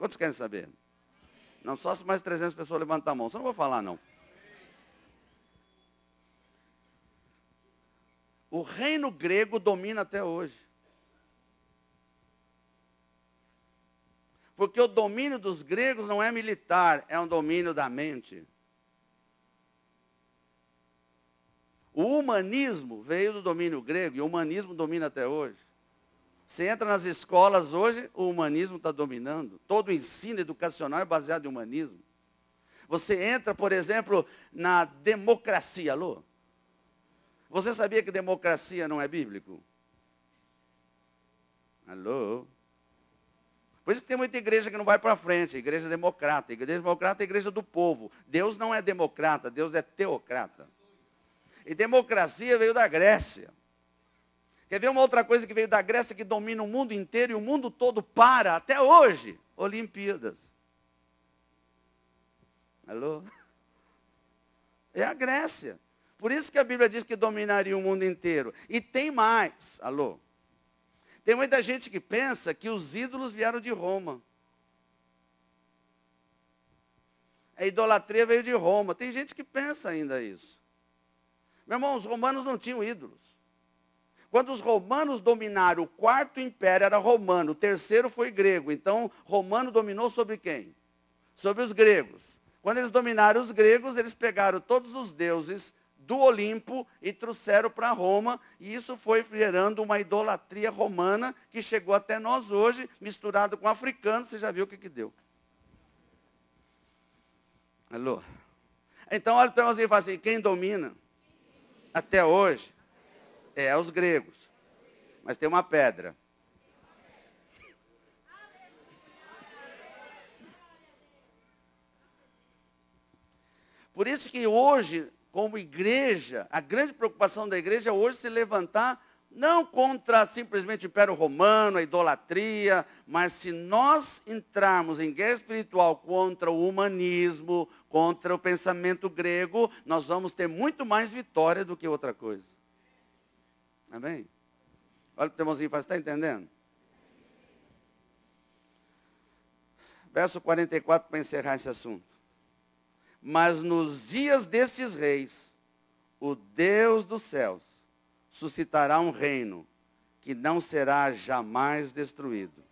Quantos querem saber? Não, só se mais 300 pessoas levantam a mão. Só não vou falar, não. O reino grego domina até hoje. Porque o domínio dos gregos não é militar, é um domínio da mente. O humanismo veio do domínio grego e o humanismo domina até hoje. Você entra nas escolas hoje, o humanismo está dominando. Todo o ensino educacional é baseado em humanismo. Você entra, por exemplo, na democracia, alô? Você sabia que democracia não é bíblico? Alô? Por isso que tem muita igreja que não vai para frente, igreja democrata. Igreja democrata é a igreja do povo. Deus não é democrata, Deus é teocrata. E democracia veio da Grécia. Quer ver uma outra coisa que veio da Grécia que domina o mundo inteiro e o mundo todo para, até hoje? Olimpíadas. Alô? É a Grécia. Por isso que a Bíblia diz que dominaria o mundo inteiro. E tem mais, alô? Tem muita gente que pensa que os ídolos vieram de Roma. A idolatria veio de Roma. Tem gente que pensa ainda isso. Meu irmão, os romanos não tinham ídolos. Quando os romanos dominaram, o quarto império era romano, o terceiro foi grego. Então, romano dominou sobre quem? Sobre os gregos. Quando eles dominaram os gregos, eles pegaram todos os deuses do Olimpo e trouxeram para Roma. E isso foi gerando uma idolatria romana que chegou até nós hoje, misturado com africano. Você já viu o que deu? Alô? Então, olha para você e fala assim, quem domina até hoje é os gregos. Mas tem uma pedra. Por isso que hoje, como igreja, a grande preocupação da igreja é hoje se levantar, não contra simplesmente o Império Romano, a idolatria, mas se nós entrarmos em guerra espiritual contra o humanismo, contra o pensamento grego, nós vamos ter muito mais vitória do que outra coisa. Amém? Olha para o teu irmãozinho e fala, está entendendo? Verso 44 para encerrar esse assunto. Mas nos dias destes reis, o Deus dos céus suscitará um reino que não será jamais destruído.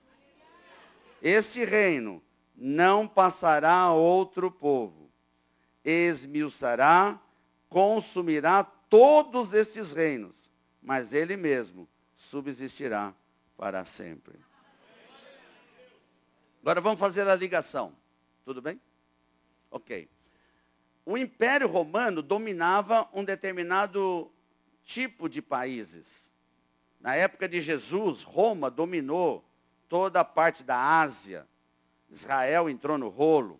Este reino não passará a outro povo. Esmiuçará, consumirá todos estes reinos, mas ele mesmo subsistirá para sempre. Agora vamos fazer a ligação. Tudo bem? Ok. O Império Romano dominava um determinado tipo de países. Na época de Jesus, Roma dominou toda a parte da Ásia. Israel entrou no rolo.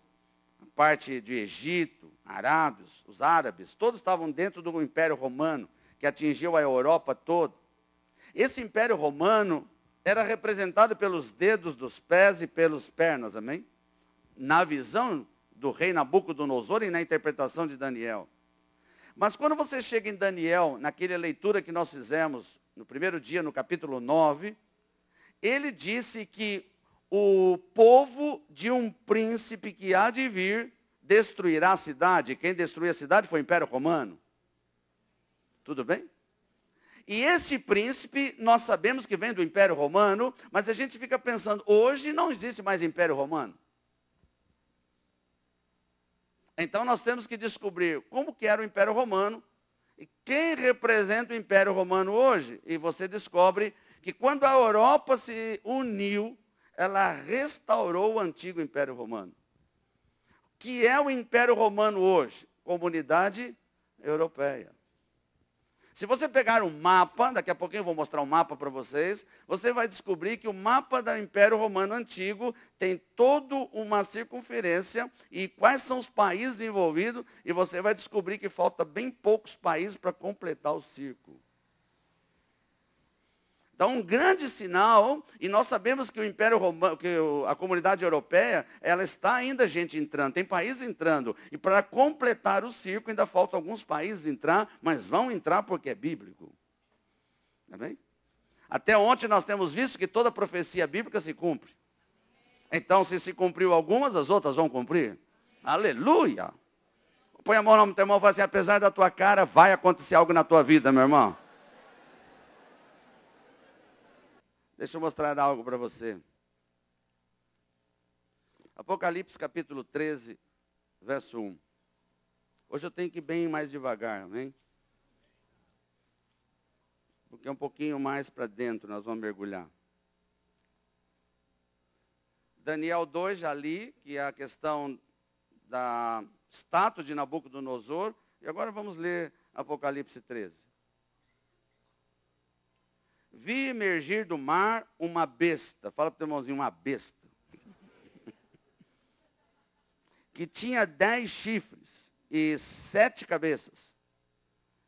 A parte de Egito, arábios, os árabes, todos estavam dentro do Império Romano, que atingiu a Europa toda. Esse Império Romano era representado pelos dedos dos pés e pelas pernas, amém? Na visão do rei Nabucodonosor e na interpretação de Daniel. Mas quando você chega em Daniel, naquela leitura que nós fizemos no primeiro dia, no capítulo 9, ele disse que o povo de um príncipe que há de vir destruirá a cidade. Quem destruiu a cidade foi o Império Romano. Tudo bem? E esse príncipe, nós sabemos que vem do Império Romano, mas a gente fica pensando, hoje não existe mais Império Romano. Então nós temos que descobrir como que era o Império Romano e quem representa o Império Romano hoje. E você descobre que quando a Europa se uniu, ela restaurou o antigo Império Romano. O que é o Império Romano hoje? Comunidade Europeia. Se você pegar um mapa, daqui a pouquinho eu vou mostrar um mapa para vocês, você vai descobrir que o mapa do Império Romano Antigo tem toda uma circunferência e quais são os países envolvidos, e você vai descobrir que falta bem poucos países para completar o círculo. Então, um grande sinal, e nós sabemos que o Império Romano, que a comunidade europeia, ela está ainda gente entrando, tem países entrando. E para completar o círculo, ainda faltam alguns países entrar, mas vão entrar porque é bíblico. Tá bem? Até ontem nós temos visto que toda profecia bíblica se cumpre. Então, se cumpriu algumas, as outras vão cumprir. Aleluia! Põe a mão no teu irmão e fala assim, apesar da tua cara, vai acontecer algo na tua vida, meu irmão. Deixa eu mostrar algo para você. Apocalipse capítulo 13, verso 1. Hoje eu tenho que ir bem mais devagar, amém? Porque um pouquinho mais para dentro nós vamos mergulhar. Daniel 2, já li, que é a questão da estátua de Nabucodonosor. E agora vamos ler Apocalipse 13. Vi emergir do mar uma besta. Fala para o teu irmãozinho, uma besta. Que tinha 10 chifres e 7 cabeças.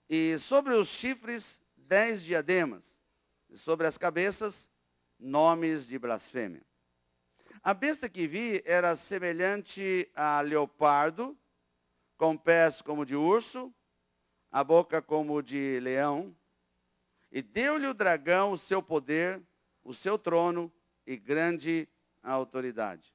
E sobre os chifres, 10 diademas. E sobre as cabeças, nomes de blasfêmia. A besta que vi era semelhante a leopardo, com pés como de urso, a boca como de leão. E deu-lhe o dragão o seu poder, o seu trono e grande autoridade.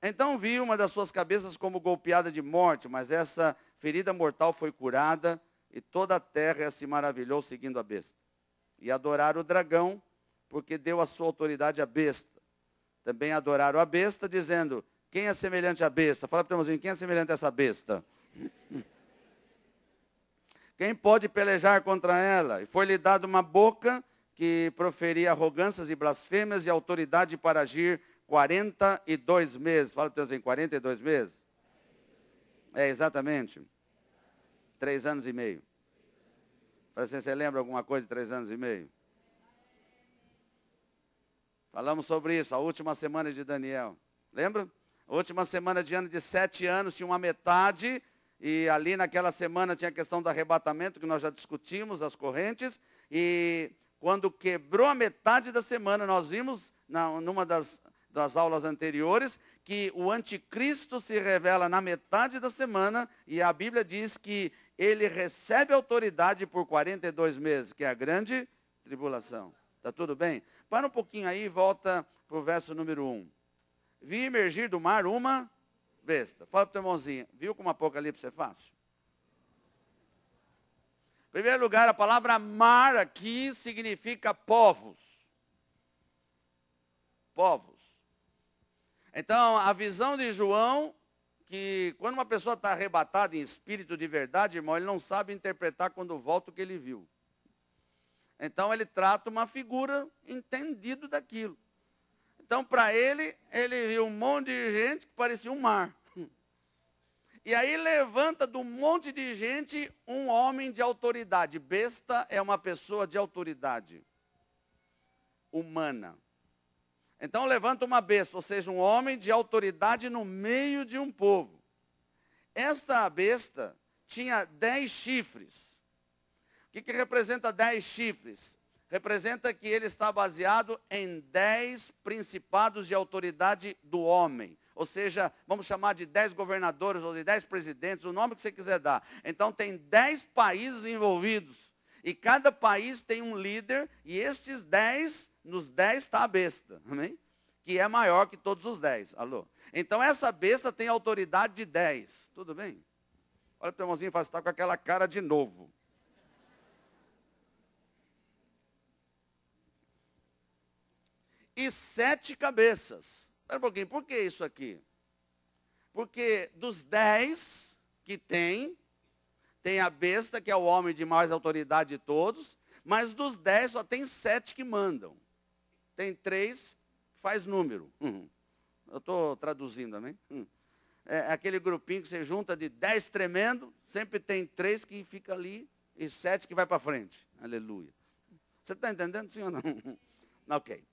Então vi uma das suas cabeças como golpeada de morte, mas essa ferida mortal foi curada, e toda a terra se maravilhou seguindo a besta. E adoraram o dragão, porque deu a sua autoridade à besta. Também adoraram a besta, dizendo, quem é semelhante à besta? Fala para o irmãozinho, quem é semelhante a essa besta? Quem pode pelejar contra ela? E foi-lhe dada uma boca que proferia arrogâncias e blasfêmias e autoridade para agir 42 meses. Fala para o irmãozinho, 42 meses? É, exatamente. 3 anos e meio. Fala assim, você lembra alguma coisa de 3 anos e meio? Falamos sobre isso, a última semana de Daniel. Lembra? A última semana de ano de 7 anos, tinha uma metade, e ali naquela semana tinha a questão do arrebatamento, que nós já discutimos, as correntes, e quando quebrou a metade da semana, nós vimos, numa das aulas anteriores, que o anticristo se revela na metade da semana, e a Bíblia diz que ele recebe autoridade por 42 meses, que é a grande tribulação. Está tudo bem? Para um pouquinho aí e volta para o verso número 1. Vi emergir do mar uma besta. Fala para o teu irmãozinho, viu como Apocalipse é fácil? Em primeiro lugar, a palavra mar aqui significa povos. Povos. Então, a visão de João, que quando uma pessoa está arrebatada em espírito de verdade, irmão, ele não sabe interpretar quando volta o que ele viu. Então, ele trata uma figura entendido daquilo. Então, para ele viu um monte de gente que parecia um mar. E aí levanta de um monte de gente um homem de autoridade. Besta é uma pessoa de autoridade humana. Então levanta uma besta, ou seja, um homem de autoridade no meio de um povo. Esta besta tinha 10 chifres. O que representa 10 chifres? Representa que ele está baseado em 10 principados de autoridade do homem. Ou seja, vamos chamar de 10 governadores ou de 10 presidentes, o nome que você quiser dar. Então tem 10 países envolvidos. E cada país tem um líder, e estes 10, nos 10 está a besta, amém? Que é maior que todos os 10, alô? Então essa besta tem autoridade de 10, tudo bem? Olha o teu irmãozinho e fala, você está com aquela cara de novo. E 7 cabeças. Espera um pouquinho, por que isso aqui? Porque dos 10 que tem a besta, que é o homem de mais autoridade de todos, mas dos 10 só tem 7 que mandam. Tem 3 que faz número. Eu estou traduzindo, amém? É aquele grupinho que você junta de 10 tremendo, sempre tem 3 que fica ali e 7 que vai para frente. Aleluia. Você está entendendo, sim ou não? Ok.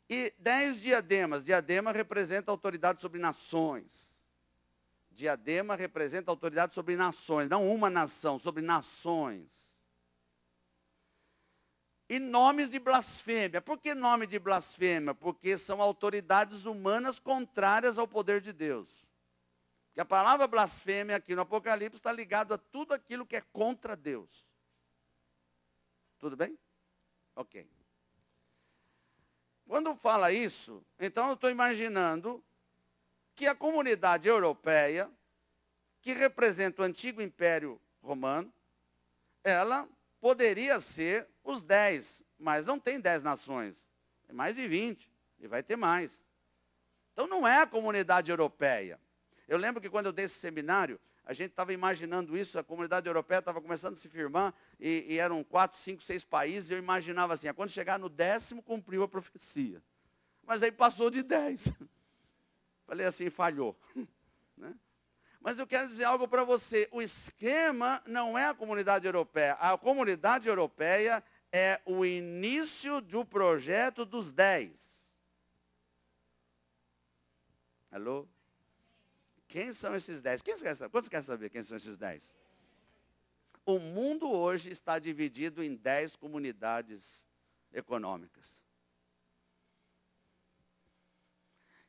E 10 diademas. Diadema representa autoridade sobre nações. Diadema representa autoridade sobre nações. Não uma nação, sobre nações. E nomes de blasfêmia. Por que nome de blasfêmia? Porque são autoridades humanas contrárias ao poder de Deus. Porque a palavra blasfêmia aqui no Apocalipse está ligado a tudo aquilo que é contra Deus. Tudo bem? Ok. Quando fala isso, então eu estou imaginando que a comunidade europeia, que representa o antigo Império Romano, ela poderia ser os 10, mas não tem 10 nações, tem mais de 20, e vai ter mais. Então não é a comunidade europeia. Eu lembro que quando eu dei esse seminário, a gente estava imaginando isso, a comunidade europeia estava começando a se firmar, e eram 4, 5, 6 países, e eu imaginava assim, quando chegar no 10º, cumpriu a profecia. Mas aí passou de 10. Falei assim, falhou. Né? Mas eu quero dizer algo para você, o esquema não é a comunidade europeia. A comunidade europeia é o início do projeto dos 10. Alô? Quem são esses 10? Quantos querem saber quem são esses 10? O mundo hoje está dividido em 10 comunidades econômicas.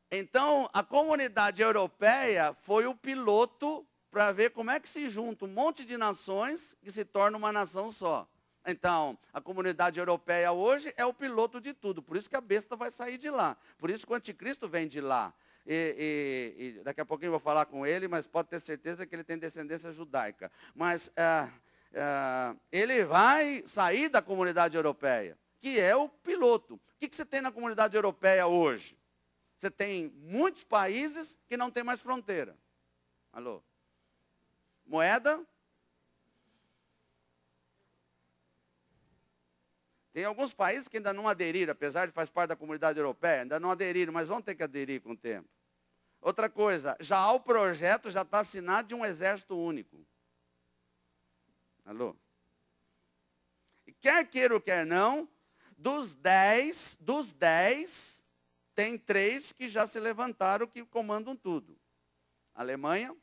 Então, a comunidade europeia foi o piloto para ver como é que se junta um monte de nações e se torna uma nação só. Então, a comunidade europeia hoje é o piloto de tudo. Por isso que a besta vai sair de lá. Por isso que o anticristo vem de lá. E daqui a pouquinho eu vou falar com ele, mas pode ter certeza que ele tem descendência judaica. Mas ele vai sair da comunidade europeia, que é o piloto. O que você tem na comunidade europeia hoje? Você tem muitos países que não tem mais fronteira. Alô? Moeda? Tem alguns países que ainda não aderiram, apesar de faz parte da comunidade europeia, ainda não aderiram, mas vão ter que aderir com o tempo. Outra coisa, já há o projeto, já está assinado de um exército único. Alô? E quer queira ou quer não, dos 10, tem 3 que já se levantaram, que comandam tudo. Alemanha,